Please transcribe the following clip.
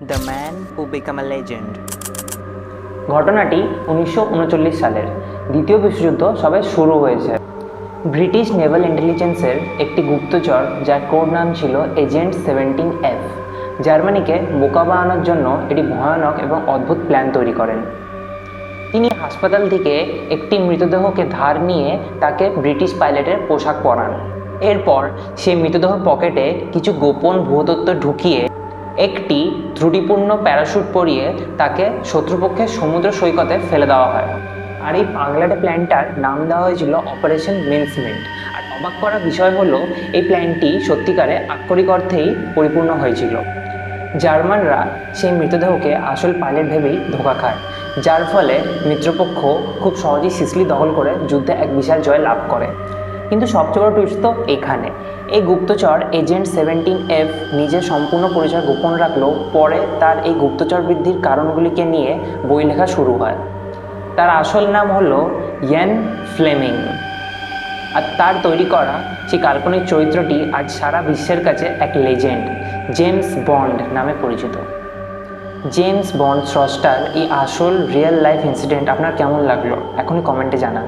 The Man Who Became a Legend। ঘটনাটি 1939 সালের দ্বিতীয় বিশ্বযুদ্ধ সবে শুরু হয়েছে। ব্রিটিশ নেভাল ইন্টেলিজেন্সের একটি গুপ্তচর যার কোড নাম ছিল এজেন্ট 17F জার্মানিকে বোকা বানানোর জন্য একটি ভয়ানক এবং অদ্ভুত প্ল্যান তৈরি করেন। তিনি হাসপাতাল থেকে একটি মৃতদেহকে ধার নিয়ে তাকে ব্রিটিশ পাইলটের পোশাক পরান। এরপর সেই মৃতদেহ পকেটে কিছু গোপন ভূতত্ত্ব ঢুকিয়ে একটি ত্রুটিপূর্ণ প্যারাশুট পরিয়ে তাকে শত্রুপক্ষের সমুদ্র সৈকতে ফেলে দেওয়া হয়। আর এই পাগলাটে প্ল্যানটার নাম দেওয়া হয়েছিল অপারেশন মিন্সমেন্ট। আর অবাক করা বিষয় হলো এই প্ল্যানটি সত্যিকারে আক্ষরিক অর্থেই পরিপূর্ণ হয়েছিল। জার্মানরা সেই মৃতদেহকে আসল পাইলট ভেবেই ধোঁকা খায়, যার ফলে মিত্রপক্ষ খুব সহজেই সিসিলি দখল করে যুদ্ধে এক বিশাল জয় লাভ করে। কিন্তু সবচেয়ে বড় টুইস্ট তো এখানে, এই গুপ্তচর এজেন্ট 17F নিজের সম্পূর্ণ পরিচয় গোপন রাখলেও পরে তার এই গুপ্তচর বৃদ্ধির কারণগুলিকে নিয়ে বই লেখা শুরু হয়। তার আসল নাম হলো ইয়ান ফ্লেমিং, আর তার তৈরি করা সেই কাল্পনিক চরিত্রটি আজ সারা বিশ্বের কাছে এক লেজেন্ড, জেমস বন্ড নামে পরিচিত। জেমস বন্ড স্রষ্টার এই আসল রিয়েল লাইফ ইনসিডেন্ট আপনার কেমন লাগলো এখনই কমেন্টে জানান।